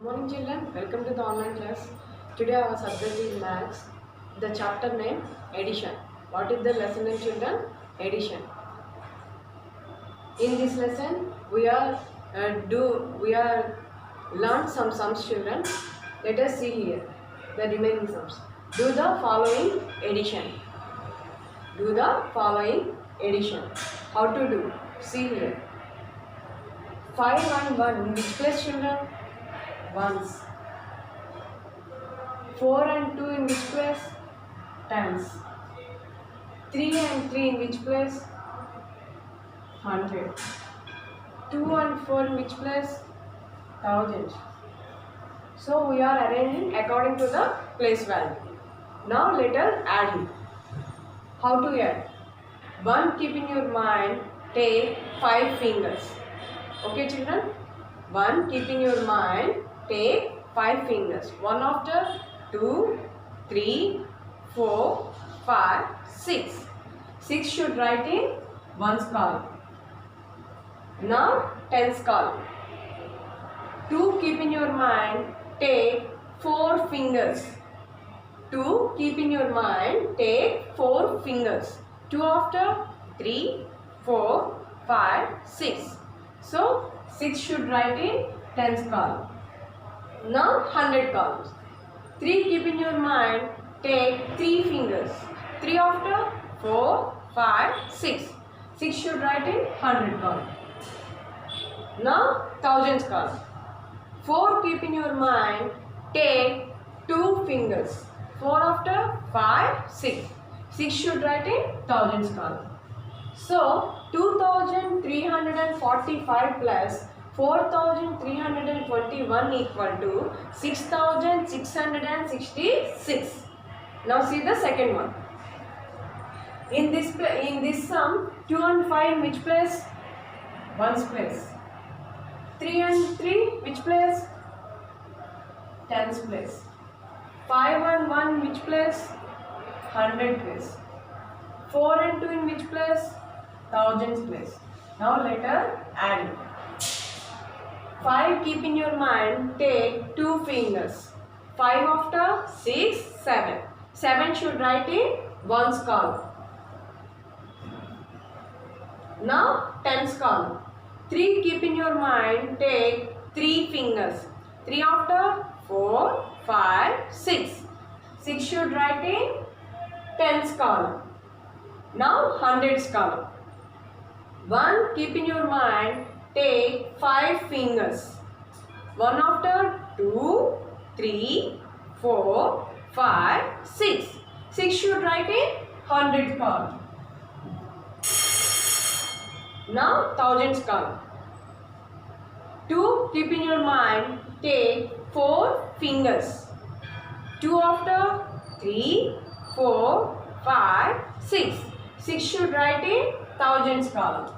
Morning children, welcome to the online class. Today our subject is maths. The chapter name addition. What is the lesson name children? Addition. In this lesson we are learn some sums children. Let us see here the remaining sums. Do the following addition. Do the following addition. How to do? See here. 5 and 1 in which place children? Ones. 4 and 2 in which place? Tens. 3 and 3 in which place? 100. 2 and 4 in which place? 1000. So we are arranging according to the place value. Now let us add it. How to add? 1 keep in your mind, take 5 fingers. Okay children? 1 keep in your mind, take 5 fingers. 1 after 2, 3, 4, 5, 6. 6 should write in 1's column. Now 10's column. 2 keep in your mind, take 4 fingers. 2 keep in your mind, take 4 fingers. 2 after 3, 4, 5, 6. So 6 should write in 10's column. Now 100 columns. 3 keep in your mind, take 3 fingers. 3 after 4, 5, 6. 6 should write in 100 column. Now thousands column. 4 keep in your mind, take 2 fingers. 4 after 5, 6. 6 should write in thousands column. So 2345 plus 4321 equal to 6666. Now see the second one. In this sum, 2 and 5 in which place? 1's place. 3 and 3 which place? 10's place. 5 and 1 which place? 100 place. 4 and 2 in which place? Thousands place. Now let us add it. 5 keep in your mind, take 2 fingers. 5 after 6, 7. 7 should write in 1's column. Now 10's column. 3 keep in your mind, take 3 fingers. 3 after 4, 5, 6. 6 should write in 10's column. Now 100's column. 1 keep in your mind, take 5 fingers. 1 after 2, 3, 4, 5, 6. 6 should write in 100's column. Now thousands column. 2 keep in your mind, take 4 fingers. 2 after 3, 4, 5, 6. 6 should write in thousands column.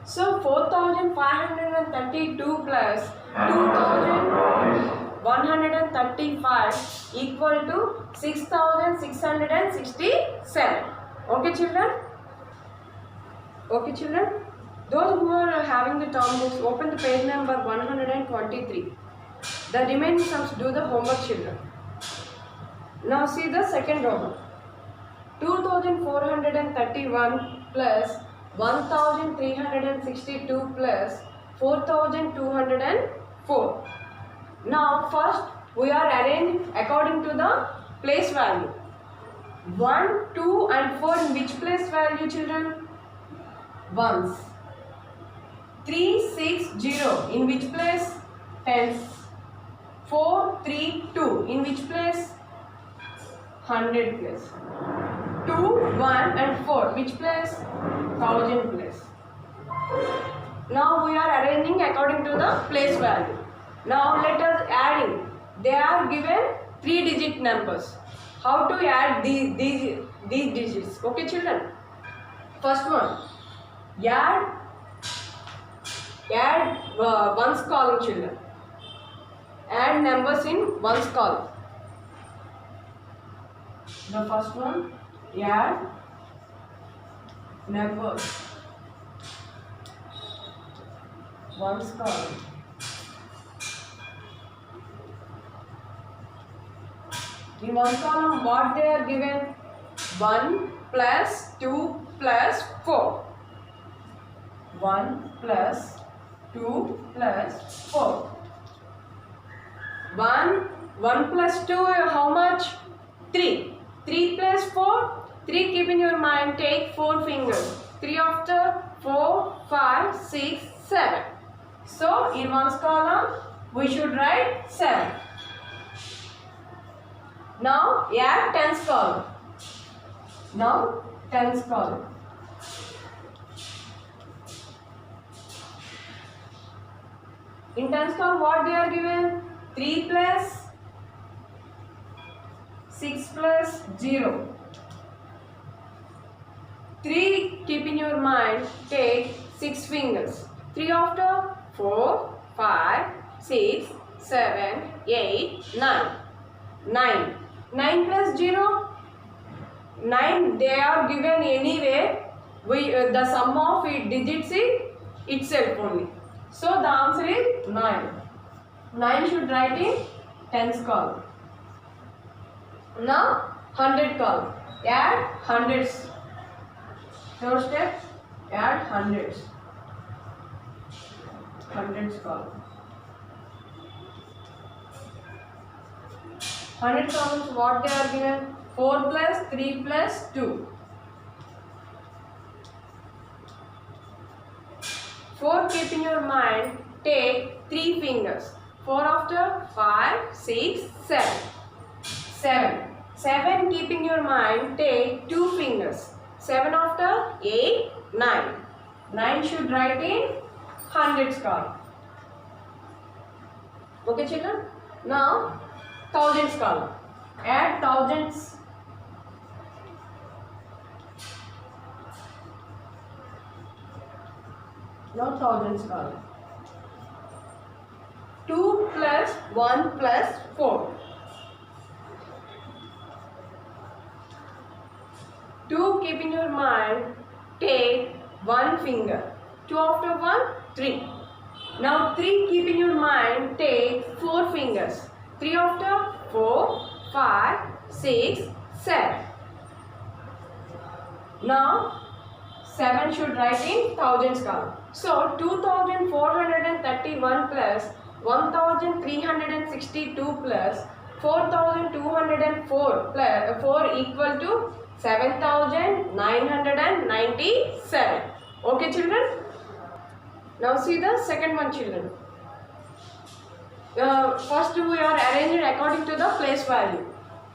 So 4532 plus 2135 equal to 6667. Okay children? Okay children? Those who are having the term books, open the page number 123. The remaining sums, do the homework children. Now see the second Roman. 2431 plus 1362 plus 4204. Now first we are arranging according to the place value. 1, 2 and 4 in which place value children? Ones. 3, 6, 0 in which place? Tens. 4, 3, 2 in which place? 100 place. 2, 1 and 4 which place? 1000 place. Now we are arranging according to the place value. Now let us adding. They are given 3-digit numbers. How to add these digits? Okay children. First one. Add 1's column children. Add numbers in 1's column. The first one. Add numbers 1's column. In one column, what they are given? 1 plus 2 plus 4. 1 plus 2 plus 4. 1 plus 2, how much? 3. 3 plus 4. 3 keep in your mind, take 4 fingers. 3 after 4, 5, 6, 7. So in one column we should write 7. Now add tens column. Now tens column. In tens column what they are given? 3 plus 6 plus 0. 3 keep in your mind, take 6 fingers. 3 after 4, 5, 6, 7, 8, 9. 9. 9 plus 0. 9 they are given anyway. The sum of digits is itself only. So the answer is 9. 9 should write in tens column. Now 100 column. Add hundreds. Third step, add hundreds. Hundreds column. 100 columns, what they are given? 4 plus 3 plus 2. 4 keep in your mind, take 3 fingers. 4 after 5, 6, 7. 7. 7 keep in your mind, take 2 fingers. 7 after 8, 9. 9 should write in hundreds column. Okay children? Now thousands column. Add thousands. Now thousands column. 2 plus 1 plus 4. 2 keep in your mind, take 1 finger. 2 after 1, 3. Now 3 keep in your mind, take 4 fingers. 3 after 4, 5, 6, 7. Now 7 should write in thousands column. So 2431 plus 1362 plus 4204 plus 4 equal to 7997. Okay children? Now see the second one children. First we are arranged according to the place value.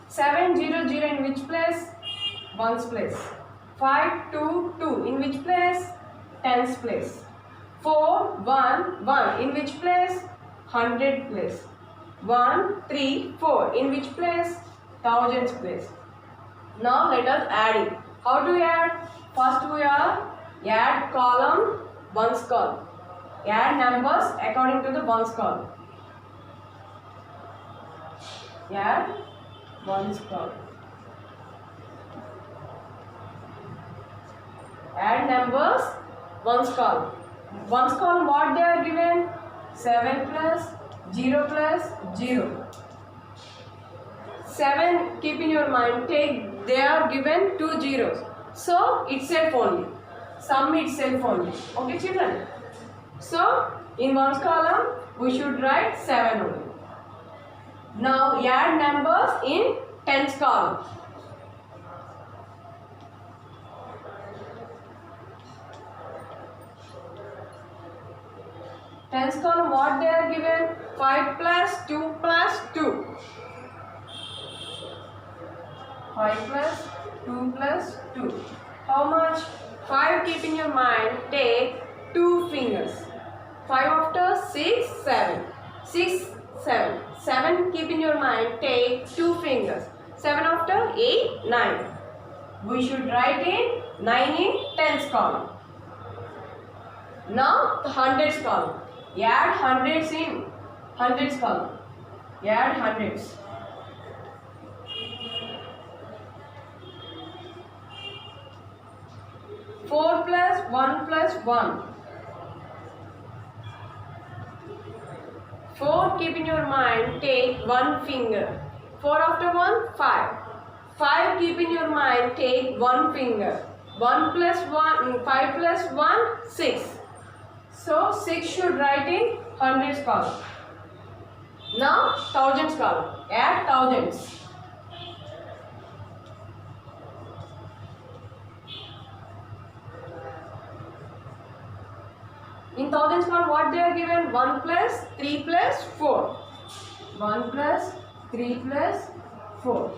700 in which place? Ones place. 522 in which place? Tens place. 411 in which place? 100 place. 134 in which place? Thousands place. Now let us add it. How to add? First we are add column, ones column. Add numbers according to the ones column. Add ones column. Add numbers, ones column. Ones column what they are given? 7 plus 0 plus 0. 7 keep in your mind, take they are given 2 zeros. So itself only. Sum itself only. Okay children? So in ones column we should write 7 only. Now add numbers in tens column. Tens column what they are given? 5 plus 2 plus 2. 5 plus 2 plus 2. How much? 5 keep in your mind, take 2 fingers. 5 after 6, 7. 6, 7. 7 keep in your mind, take 2 fingers. 7 after 8, 9. We should write in 9 in tens column. Now the hundreds column. Add hundreds in hundreds column. Add hundreds. Four plus 1 plus 1. 4 keep in your mind, take 1 finger. 4 after 1, 5. 5 keep in your mind, take one finger. 1 plus 1, 5 plus 1, 6. So 6 should write in hundreds column. Now thousands column. Add thousands. In thousands column, what they are given? 1 plus 3 plus 4. 1 plus 3 plus 4.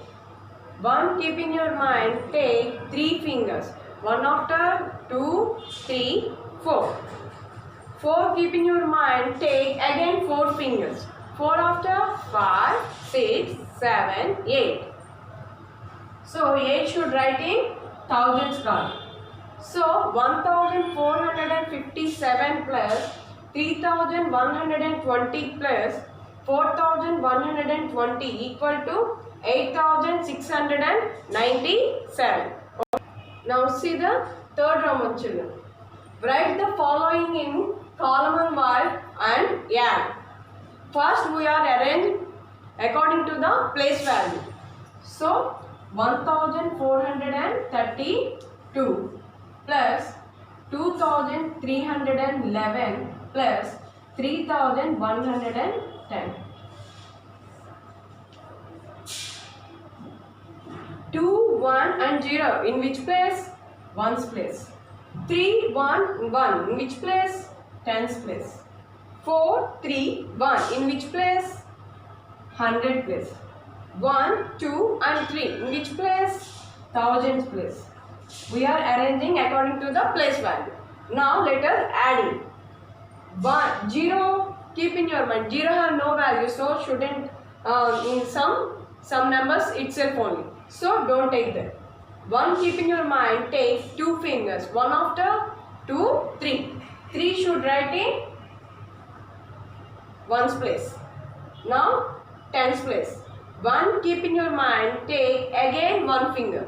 1 keep in your mind, take 3 fingers. 1 after 2, 3, 4. 4 keep in your mind, take again 4 fingers. 4 after 5, 6, 7, 8. So 8 should write in thousands column. So 1457 plus 3120 plus 4120 equal to 8697. Now see the third Roman children. Write the following in column wise and add. First we are arranged according to the place value. So 1432 plus 2311 plus 3110. 2, 1 and 0 in which place? 1's place. 3, 1, 1 in which place? 10's place. 4, 3, 1 in which place? 100 place. 1, 2 and 3 in which place? Thousands place. We are arranging according to the place value. Now let us add it. 1, 0 keep in your mind. 0 have no value, so shouldn't in some numbers itself only. So don't take that. 1 keep in your mind, take 2 fingers. 1 after 2, 3. 3 should write in 1's place. Now 10's place. 1 keep in your mind, take again 1 finger.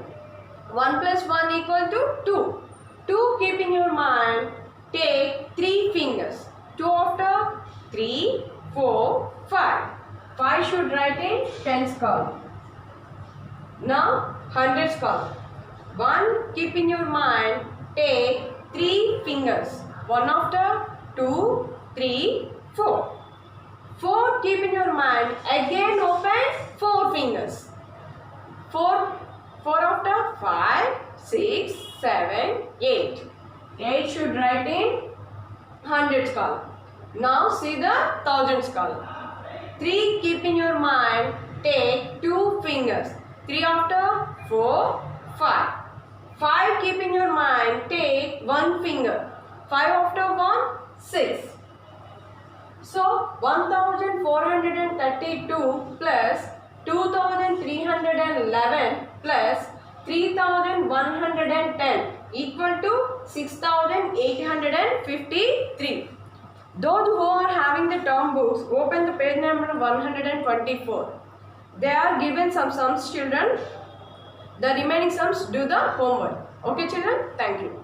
1 plus 1 equal to 2. 2 keep in your mind, take 3 fingers. 2 after 3, 4, 5. 5 should write in 10's column. Now hundreds column. 1 keep in your mind, take 3 fingers. 1 after 2, 3, 4. 4 keep in your mind, again open 4 fingers. 4 after 5, 6, 7, 8. 8 should write in hundreds column. Now see the thousands column. 3 keep in your mind, take 2 fingers. 3 after 4, 5. 5 keep in your mind, take 1 finger. 5 after 1, 6. So 1432 plus 2311 plus 3110 equal to 6853. Those who are having the term books, open the page number 124. They are given some sums, children. The remaining sums, do the homework. Okay children, thank you.